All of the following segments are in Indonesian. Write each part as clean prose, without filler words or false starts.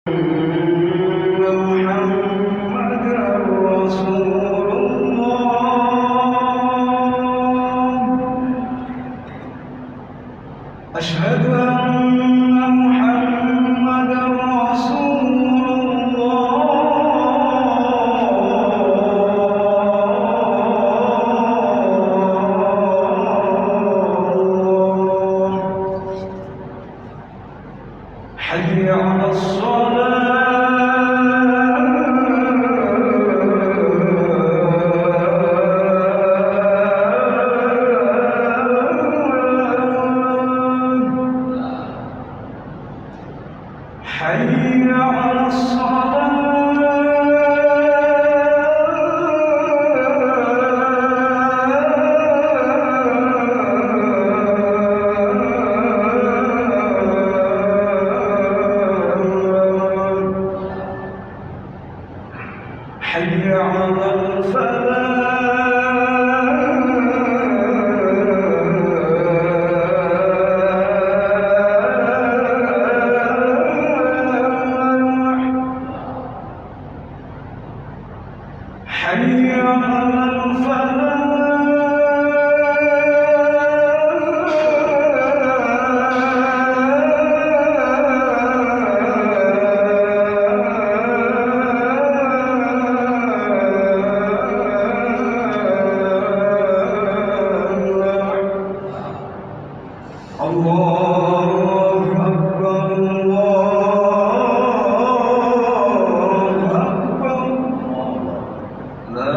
أشهد أن محمدًا رسول الله. حي على حي على حي على حي على الله أكبر الله أكبر لا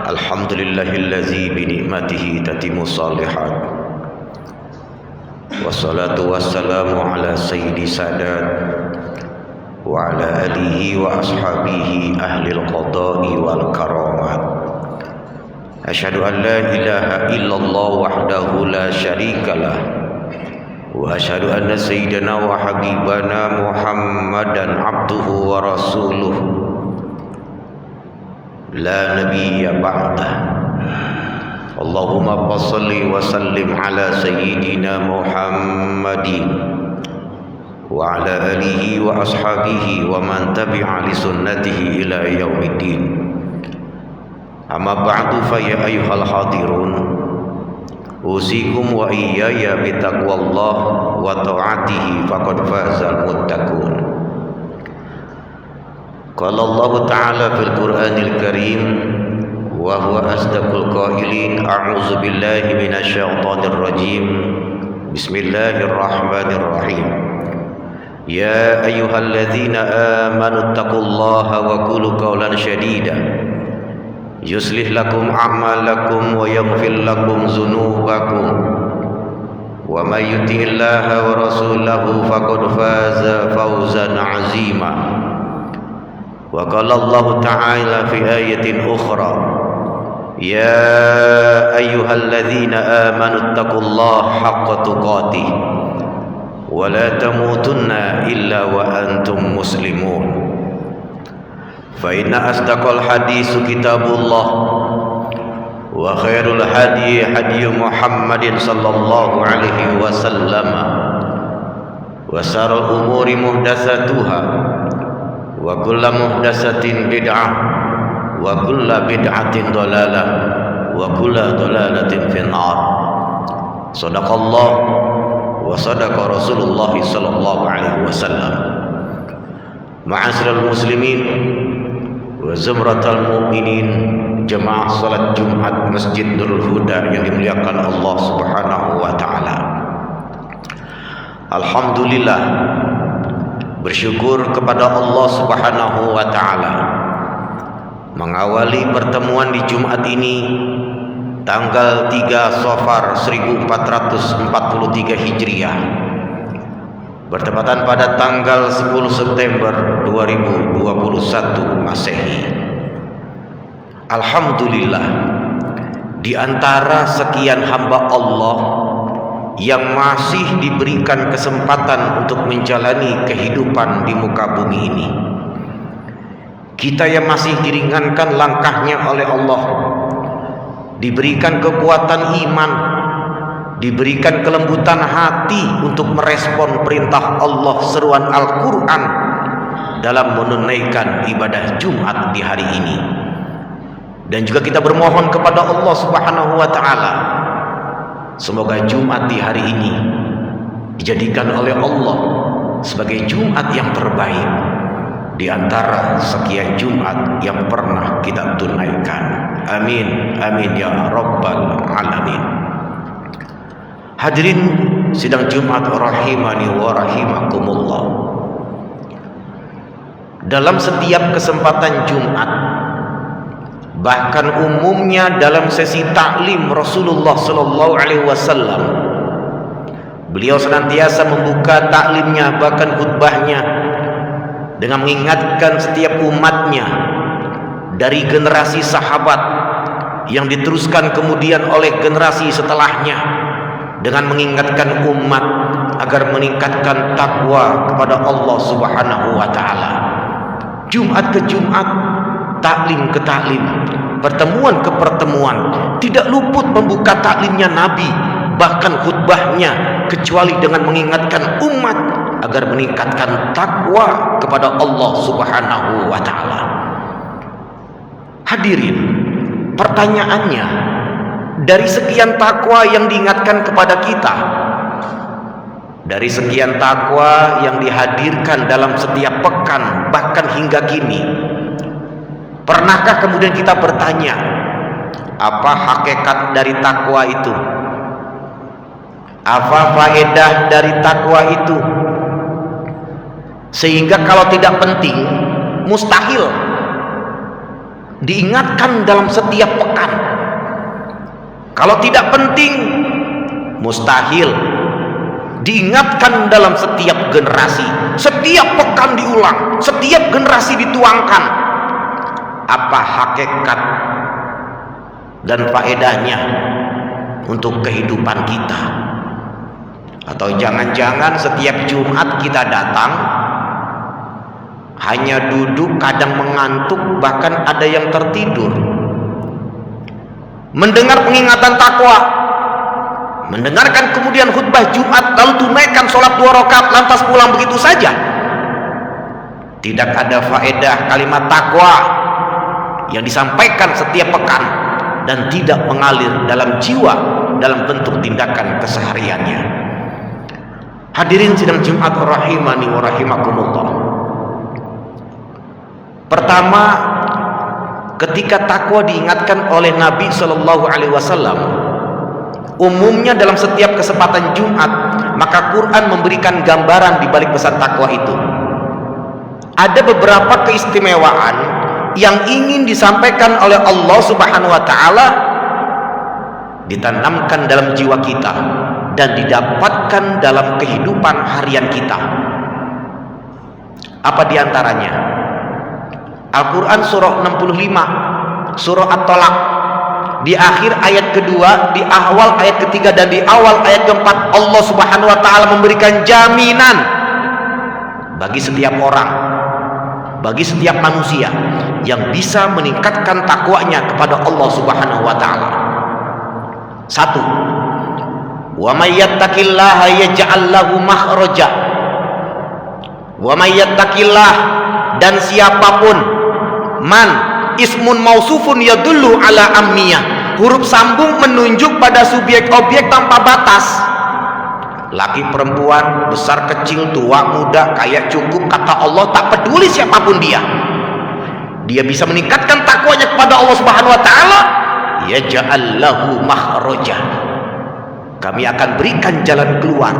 Alhamdulillahillazi binikmatihi tatimu salihat. Wassalatu wassalamu ala sayyidi sadat wa ala alihi wa ashabihi ahlil qada'i wal karamat. Asyhadu an la ilaha illallah wahdahu la syarikalah wa asyhadu anna sayyidana wa habibana Muhammadan abduhu wa rasuluh la nabiyya ba'dah. Allahumma salli wa sallim ala sayyidina Muhammadin wa ala alihi wa ashabihi wa man tabi'a li sunnatihi ila yaumiddin. Amma ba'du fa ya ayyuhal hadirun, usikum wa iyaya bi taqwallah wa ta'atihi faqad fazal muttaqun. Qala Allah Ta'ala fil Qur'anil Karim wa huwa asdaqul qailin, a'udzu billahi minasy syaithanir rajim. Bismillahirrahmanirrahim. Ya ayyuhalladzina amanu taqullaha wa qulu qawlan sadida yuslih lakum a'malakum wa yaghfir lakum dzunubakum wa may yuti'illaha wa rasulahu faqad faza fawzan 'azima. Wa qala Allah Ta'ala fi ayatin ukhra, ya ayyuhalladzina amanu taqullaha haqqa tuqatih wa la tamutunna illa wa antum muslimun. Fa inna asdaqal hadits kitabullah wa khairul hadi hadi Muhammadin sallallahu alaihi wasallam wa syarrul umuri muhdatsatuha wa kullu muhdatsatin bid'ah wa kullu bid'atin dhalalah wa kullu dhalalatin finnar. Shadaqallah wa sadaqa Rasulullah sallallahu alaihi wasallam. Ma'asyiral muslimin wa zumratal mu'minin, jemaah salat Jumat Masjid Nurul Huda yang dimuliakan Allah Subhanahu wa taala. Alhamdulillah, bersyukur kepada Allah Subhanahu wa taala. Mengawali pertemuan di Jumat ini tanggal 3 Safar 1443 Hijriah, bertepatan pada tanggal 10 September 2021 Masehi. Alhamdulillah, di antara sekian hamba Allah yang masih diberikan kesempatan untuk menjalani kehidupan di muka bumi ini, kita yang masih diringankan langkahnya oleh Allah, diberikan kekuatan iman, diberikan kelembutan hati untuk merespon perintah Allah, seruan Al-Quran dalam menunaikan ibadah Jumat di hari ini. Dan juga kita bermohon kepada Allah Subhanahu wa Ta'ala, semoga Jumat di hari ini dijadikan oleh Allah sebagai Jumat yang terbaik di antara sekian Jumat yang pernah kita tunaikan. Amin, amin ya rabbal alamin. Hadirin sidang Jumat rahimani wa rahimakumullah. Dalam setiap kesempatan Jumat, bahkan umumnya dalam sesi taklim Rasulullah sallallahu alaihi wasallam, beliau senantiasa membuka taklimnya, bahkan khutbahnya, dengan mengingatkan setiap umatnya dari generasi sahabat yang diteruskan kemudian oleh generasi setelahnya, dengan mengingatkan umat agar meningkatkan takwa kepada Allah Subhanahu wa Ta'ala. Jumat ke Jumat, taklim ke taklim, pertemuan ke pertemuan, tidak luput membuka taklimnya Nabi, bahkan khutbahnya, kecuali dengan mengingatkan umat agar meningkatkan takwa kepada Allah Subhanahu wa Ta'ala. Hadirin, pertanyaannya, dari sekian takwa yang diingatkan kepada kita, dari sekian takwa yang dihadirkan dalam setiap pekan, bahkan hingga kini, pernahkah kemudian kita bertanya, apa hakikat dari takwa itu? Apa faedah dari takwa itu? Sehingga kalau tidak penting, mustahil diingatkan dalam setiap pekan. Kalau tidak penting, mustahil diingatkan dalam setiap generasi. Setiap pekan diulang, setiap generasi dituangkan. Apa hakikat dan faedahnya untuk kehidupan kita? Atau jangan-jangan setiap Jumat kita datang hanya duduk, kadang mengantuk, bahkan ada yang tertidur, mendengar pengingatan takwa, mendengarkan kemudian khutbah Jumat, lalu tunaikan sholat 2 rakaat, lantas pulang begitu saja. Tidak ada faedah kalimat takwa yang disampaikan setiap pekan dan tidak mengalir dalam jiwa, dalam bentuk tindakan kesehariannya. Hadirin sidang Jumat rahimani wa rahimakumullah. Pertama, ketika takwa diingatkan oleh Nabi Shallallahu Alaihi Wasallam, umumnya dalam setiap kesempatan Jumat, maka Quran memberikan gambaran di balik pesan takwa itu. Ada beberapa keistimewaan yang ingin disampaikan oleh Allah Subhanahu Wa Taala, ditanamkan dalam jiwa kita dan didapatkan dalam kehidupan harian kita. Apa diantaranya? Al-Quran surah 65, surah At-Tolak, di akhir ayat kedua, di awal ayat ketiga, dan di awal ayat keempat, Allah Subhanahu wa Ta'ala memberikan jaminan bagi setiap orang, bagi setiap manusia yang bisa meningkatkan takwanya kepada Allah Subhanahu wa Ta'ala. 1. Wa may yattaqillaha yaj'al lahu makhraja. Wa may yattaqillah, dan siapapun, man ismun mausufun yadullu ala ammiyah, huruf sambung menunjuk pada subjek objek tanpa batas, laki perempuan, besar kecil, tua muda, kaya cukup, kata Allah tak peduli siapapun dia bisa meningkatkan takwanya kepada Allah Subhanahu wa Ta'ala. Yaj'al lahu makhraja, kami akan berikan jalan keluar,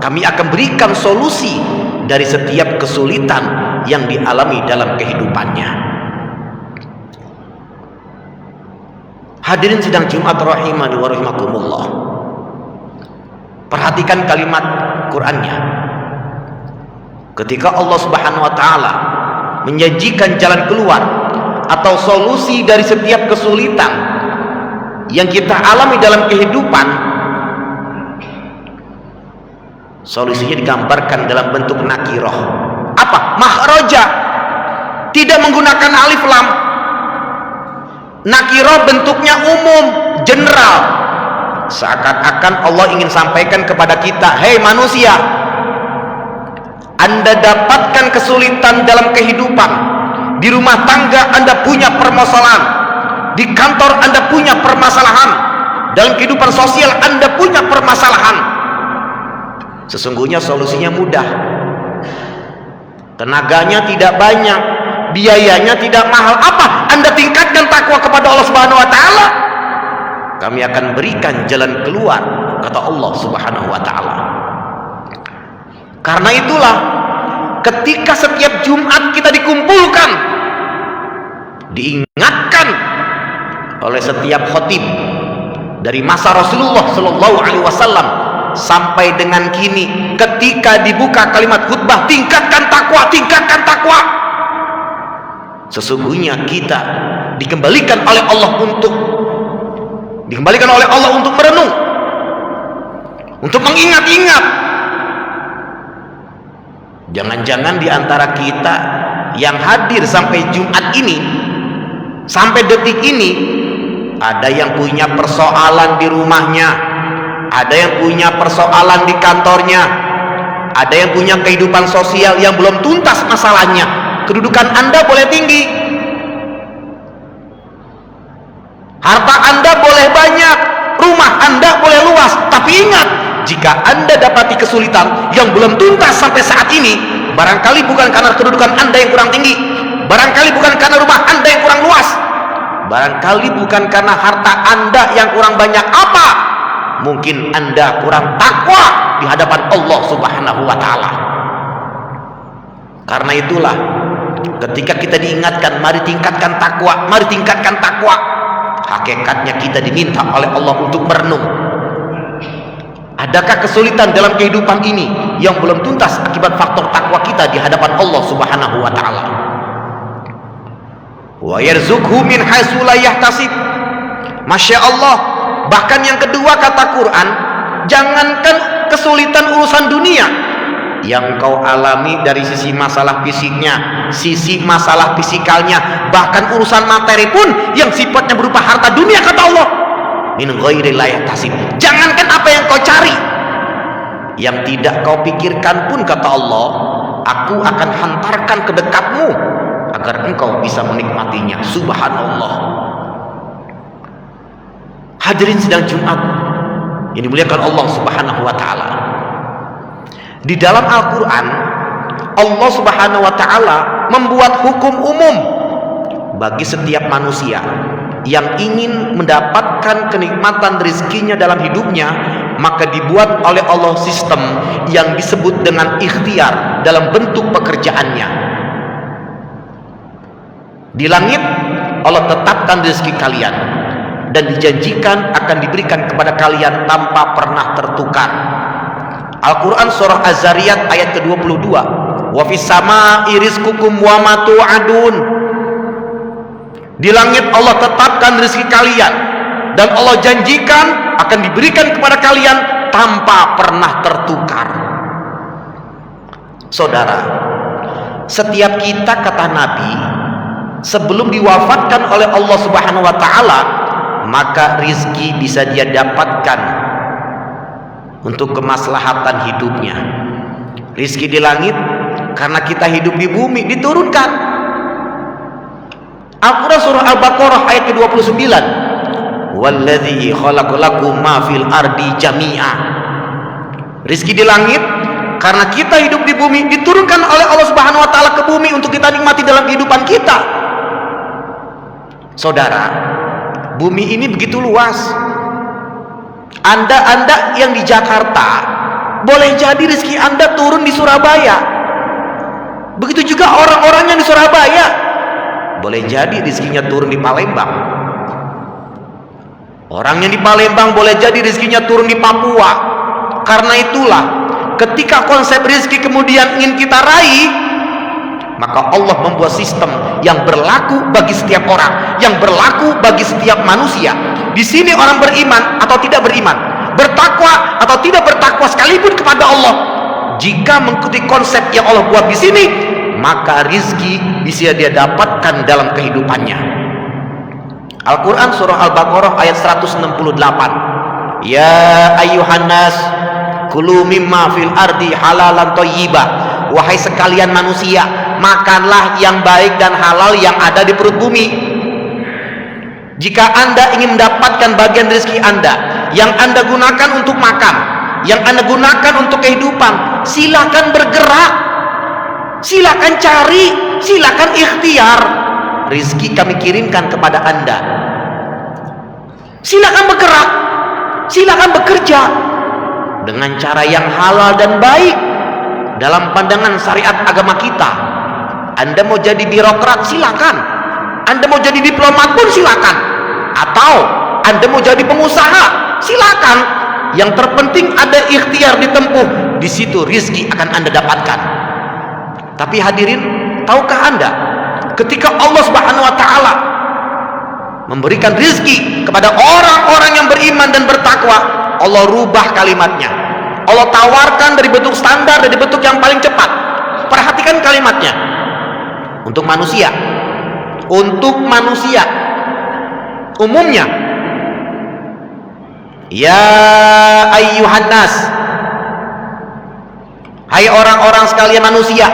kami akan berikan solusi dari setiap kesulitan yang dialami dalam kehidupannya. Hadirin sidang Jumat rahimani wa rahimakumullah. Perhatikan kalimat Qur'annya. Ketika Allah Subhanahu wa taala menjanjikan jalan keluar atau solusi dari setiap kesulitan yang kita alami dalam kehidupan, solusinya digambarkan dalam bentuk nakirah. Apa? Makhraja. Tidak menggunakan alif lam. Nakirah bentuknya umum, general. Seakan-akan Allah ingin sampaikan kepada kita, hei manusia, Anda dapatkan kesulitan dalam kehidupan. Di rumah tangga Anda punya permasalahan, di kantor Anda punya permasalahan, dalam kehidupan sosial Anda punya permasalahan. Sesungguhnya solusinya mudah. Tenaganya tidak banyak, biayanya tidak mahal. Apa? Anda tingkatkan takwa kepada Allah Subhanahu wa taala, kami akan berikan jalan keluar, kata Allah Subhanahu wa taala. Karena itulah ketika setiap Jumat kita dikumpulkan, diingatkan oleh setiap khatib dari masa Rasulullah Shallallahu Alaihi Wasallam sampai dengan kini, ketika dibuka kalimat khutbah, tingkatkan takwa, tingkatkan takwa. Sesungguhnya kita dikembalikan oleh Allah untuk merenung, untuk mengingat-ingat. Jangan-jangan di antara kita yang hadir sampai Jumat ini, sampai detik ini, ada yang punya persoalan di rumahnya, ada yang punya persoalan di kantornya, ada yang punya kehidupan sosial yang belum tuntas masalahnya. Kedudukan Anda boleh tinggi, harta Anda boleh banyak, rumah Anda boleh luas, tapi ingat, jika Anda dapati kesulitan yang belum tuntas sampai saat ini, barangkali bukan karena kedudukan Anda yang kurang tinggi, barangkali bukan karena rumah Anda yang kurang luas, barangkali bukan karena harta Anda yang kurang banyak. Apa? Mungkin Anda kurang takwa di hadapan Allah Subhanahu wa taala. Karena itulah ketika kita diingatkan, mari tingkatkan takwa, mari tingkatkan takwa, hakikatnya kita diminta oleh Allah untuk merenung. Adakah kesulitan dalam kehidupan ini yang belum tuntas akibat faktor takwa kita di hadapan Allah Subhanahu wa taala? Wa yarzuqhu min haitsu la yahtasib. Masya Allah. Bahkan yang kedua kata Quran, jangankan kesulitan urusan dunia yang kau alami dari sisi masalah fisiknya, sisi masalah fisikalnya, bahkan urusan materi pun yang sifatnya berupa harta dunia, kata Allah, min ghairi la yahtasib. Jangankan apa yang kau cari, yang tidak kau pikirkan pun, kata Allah, aku akan hantarkan ke dekatmu agar engkau bisa menikmatinya. Subhanallah. Hadirin sidang Jumat yang dimuliakan Allah Subhanahu wa taala, di dalam Al-Quran Allah Subhanahu wa ta'ala membuat hukum umum bagi setiap manusia yang ingin mendapatkan kenikmatan rezekinya dalam hidupnya. Maka dibuat oleh Allah sistem yang disebut dengan ikhtiar dalam bentuk pekerjaannya. Di langit Allah tetapkan rezeki kalian dan dijanjikan akan diberikan kepada kalian tanpa pernah tertukar. Al-Quran surah Az-Zariyat ayat ke-22, wa fis samaa'i rizqukum wa ma tu'adun. Di langit Allah tetapkan rezeki kalian dan Allah janjikan akan diberikan kepada kalian tanpa pernah tertukar. Saudara, setiap kita, kata Nabi, sebelum diwafatkan oleh Allah Subhanahu wa taala, maka rizki bisa dia dapatkan untuk kemaslahatan hidupnya. Rizki di langit karena kita hidup di bumi diturunkan. Al-Quran surah Al-Baqarah ayat ke-29, walladzi khalaqalakum ma fil ardi jami'a. Rizki di langit karena kita hidup di bumi diturunkan oleh Allah Subhanahu wa taala ke bumi untuk kita nikmati dalam kehidupan kita. Saudara, bumi ini begitu luas. Anda yang di Jakarta, boleh jadi rezeki Anda turun di Surabaya. Begitu juga orang-orang yang di Surabaya, boleh jadi rezekinya turun di Palembang. Orang yang di Palembang boleh jadi rezekinya turun di Papua. Karena itulah ketika konsep rezeki kemudian ingin kita raih, maka Allah membuat sistem yang berlaku bagi setiap orang, yang berlaku bagi setiap manusia. Di sini orang beriman atau tidak beriman, bertakwa atau tidak bertakwa sekalipun kepada Allah, jika mengikuti konsep yang Allah buat di sini, maka rizki bisa dia dapatkan dalam kehidupannya. Al-Quran surah Al-Baqarah ayat 168. Ya ayyuhan nas kulu mimma fil ardi halalan thayyiba. Wahai sekalian manusia, makanlah yang baik dan halal yang ada di perut bumi. Jika Anda ingin mendapatkan bagian rezeki Anda yang Anda gunakan untuk makan, yang Anda gunakan untuk kehidupan, silakan bergerak, silakan cari, silakan ikhtiar. Rizki kami kirimkan kepada Anda. Silakan bergerak, silakan bekerja dengan cara yang halal dan baik dalam pandangan syariat agama kita. Anda mau jadi birokrat, silakan. Anda mau jadi diplomat pun silakan. Atau Anda mau jadi pengusaha, silakan. Yang terpenting ada ikhtiar ditempuh. Di situ rizki akan Anda dapatkan. Tapi hadirin, tahukah Anda, ketika Allah Subhanahu wa taala memberikan rizki kepada orang-orang yang beriman dan bertakwa, Allah rubah kalimatnya. Allah tawarkan dari bentuk standar, dari bentuk yang paling cepat. Perhatikan kalimatnya. Untuk manusia, untuk manusia umumnya, ya ayyuhan nas, hai orang-orang sekalian manusia.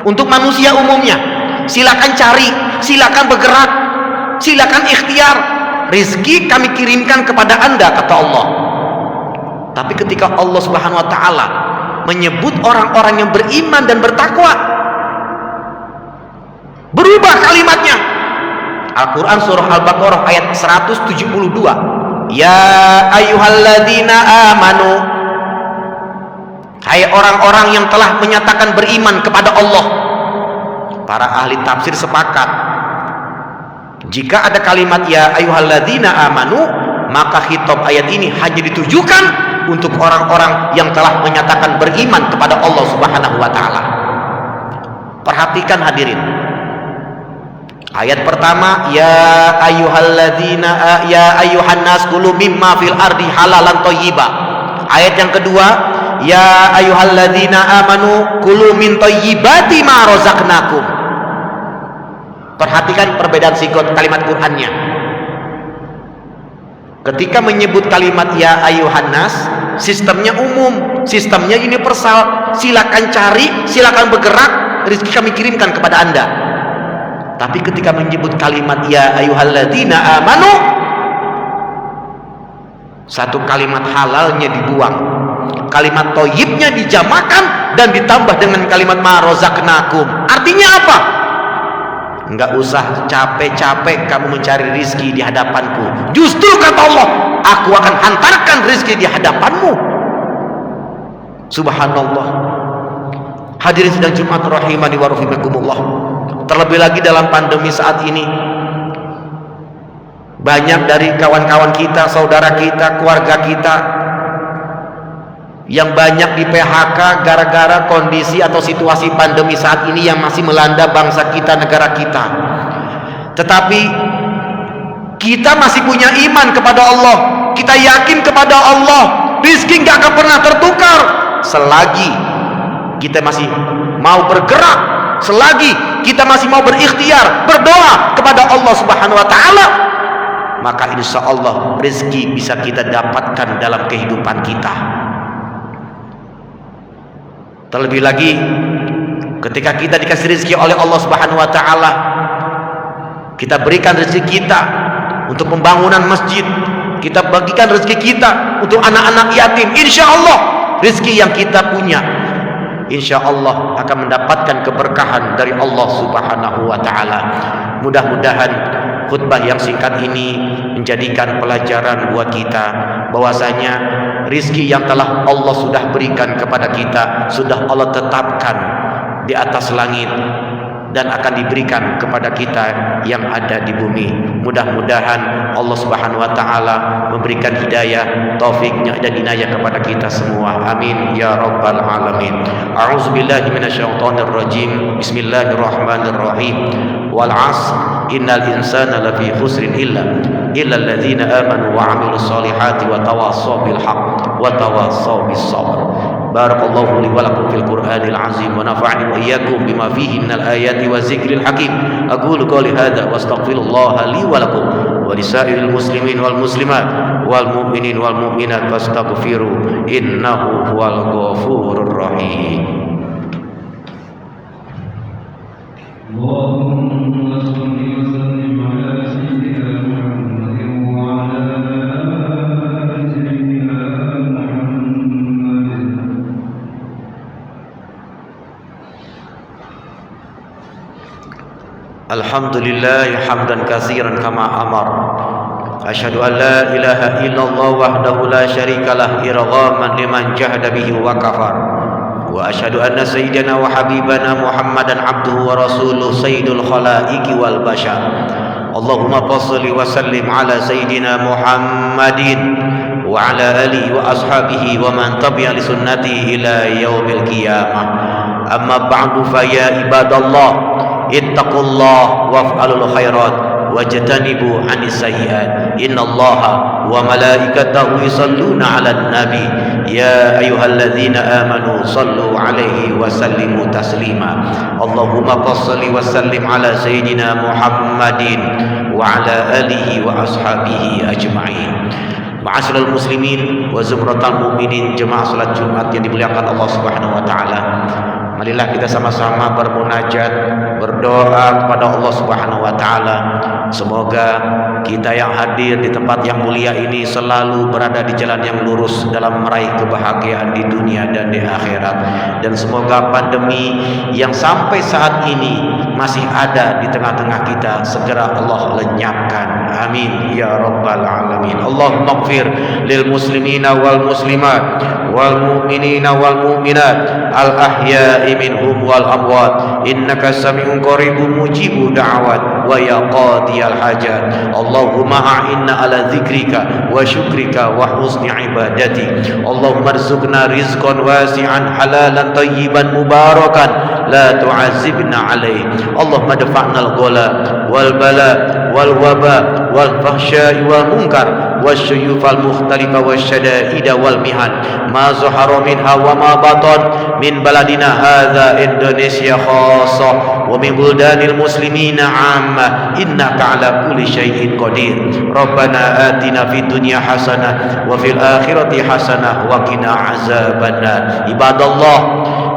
Untuk manusia umumnya, silakan cari, silakan bergerak, silakan ikhtiar. Rizki kami kirimkan kepada Anda, kata Allah. Tapi ketika Allah Subhanahu wa taala menyebut orang-orang yang beriman dan bertakwa, berubah kalimatnya. Al-Quran surah Al-Baqarah ayat 172. Ya ayyuhalladzina amanu, hai orang-orang yang telah menyatakan beriman kepada Allah. Para ahli tafsir sepakat, jika ada kalimat ya ayyuhalladzina amanu, maka khitab ayat ini hanya ditujukan untuk orang-orang yang telah menyatakan beriman kepada Allah Subhanahu wa taala. Perhatikan hadirin. Ayat pertama, ya ayyuhalladzina ya ayyuhan nas kulu mimma fil ardi halalan thayyiba. Ayat yang kedua, ya ayyuhalladzina amanu kulu min thayyibati ma razaqnakum. Perhatikan perbedaan sigot kalimat Qur'annya. Ketika menyebut kalimat ya ayyuhan nas, sistemnya umum, sistemnya universal. Silakan cari, silakan bergerak, rezeki kami kirimkan kepada Anda. Tapi ketika menyebut kalimat ya ayyuhalladzina amanu, satu kalimat halalnya dibuang, kalimat thayyibnya dijamakan dan ditambah dengan kalimat ma razaqnakum. Artinya apa? Enggak usah capek-capek kamu mencari rizki di hadapanku. Justru kata Allah, aku akan hantarkan rizki di hadapanmu. Subhanallah. Hadirin sidang Jumat rahimani wa rahimakumullah. Terlebih lagi dalam pandemi saat ini, banyak dari kawan-kawan kita, saudara kita, keluarga kita yang banyak di PHK gara-gara kondisi atau situasi pandemi saat ini yang masih melanda bangsa kita, negara kita. Tetapi kita masih punya iman kepada Allah, kita yakin kepada Allah, rizki gak akan pernah tertukar selagi kita masih mau bergerak, selagi kita masih mau berikhtiar, berdoa kepada Allah Subhanahu wa taala, maka insya Allah rizki bisa kita dapatkan dalam kehidupan kita. Terlebih lagi ketika kita dikasih rezeki oleh Allah Subhanahu wa taala, kita berikan rezeki kita untuk pembangunan masjid, kita bagikan rezeki kita untuk anak-anak yatim. Insya Allah rezeki yang kita punya, insya Allah akan mendapatkan keberkahan dari Allah Subhanahu wa taala. Mudah-mudahan khutbah yang singkat ini menjadikan pelajaran buat kita bahwasanya rizki yang telah Allah sudah berikan kepada kita, sudah Allah tetapkan di atas langit. dan akan diberikan kepada kita yang ada di bumi. Mudah-mudahan Allah Subhanahu wa taala memberikan hidayah, taufiknya dan inayah kepada kita semua. Amin ya rabbal alamin. A'udzubillahi minasyaitonir rajim. Bismillahirrahmanirrahim. Wal 'asr innal insana lafi khusrin illa alladzina amanu wa 'amilus solihati wa tawassaw bil haqq wa tawassaw bis sabr. Barakallahu li wa lakum fil Qur'anil azim wa nafa'ani wa iyyakum bima fihi minal ayati wa zikril hakim. Aqulu qouli hadza wa astaghfirullaha li wa lakum wa lisairil muslimin wal muslimat wal mu'minin wal mu'minat fastaghfiru innahu huwal ghafurur rahim. Allahumma shalli wa sallim ala sayyidina Muhammadin wa ala ali sayyidina Muhammad. Alhamdulillah hamdan katsiran kama amar. Asyhadu an la ilaha illallah wahdahu la syarikalah irghaman liman jahada bihi wa kafar. Wa asyhadu anna sayyidana wa habibana Muhammadan abduhu wa rasuluh sayyidul khalaiqi wal bashar. Allahumma shalli wa sallim ala sayyidina Muhammadin wa ala alihi wa ashabihi wa man tabi'a li sunnatihi ila yaumil qiyamah. Amma ba'du fa ya ibadallah ittaqullah waf'alul khairat wajtanibu 'anis sayyi'at. Innallaha wa malaikatahu yusalluna 'alan nabi ya ayyuhalladzina amanu sallu 'alaihi wa sallimu taslima. Allahumma shalli wa sallim ala sayyidina Muhammadin wa ala alihi wa ashabihi ajma'in. Ma'asyiral muslimin wa zumratal mu'minin, jemaah salat Jumat yang dimuliakan Allah Subhanahu wa taala. Marilah kita sama-sama bermunajat, berdoa kepada Allah Subhanahu wa taala. Semoga kita yang hadir di tempat yang mulia ini selalu berada di jalan yang lurus dalam meraih kebahagiaan di dunia dan di akhirat. Dan semoga pandemi yang sampai saat ini masih ada di tengah-tengah kita segera Allah lenyapkan. Amin ya rabbal alamin. Allahumma ighfir lil muslimina wal muslimat wal mu'minina wal mu'minat al ahya'i minhum wal amwat innaka sami'un qaribun mujibud da'awat wa ya qadiyal hajat. Allahumma a'inna ala dzikrika wa syukrika wa husni ibadati. Allahumma rzuqna rizqan wasi'an halalan tayyiban mubarakan la tu'azibna alaih. Allahumma dafa'nal ghala wal bala wal waba wal fahsya'i wal munkar wasyuyufal mukhtalifa wasyada'ida wal mihan ma zahara minha wa ma batan min baladina hadza Indonesia khassa wa min buldanil muslimina amma innaka ala kulli syai'in qadir. Rabbana atina fid dunya hasanah wa fil akhirati hasanah wa qina azabannar. Ibadallah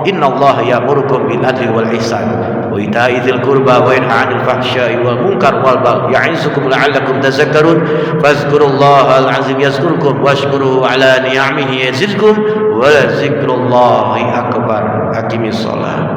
innallaha ya'murukum bil adli wal ihsan wa ita'i dzil qurba wa yanha 'anil fahsya'i wal munkar wal baghi ya'izukum la'allakum tadhakkarun. Fadhkurullahal 'azim yazkurkum washkuru 'ala ni'amihi yazidkum wa la dzikrullahi akbar. Aqimis shalah.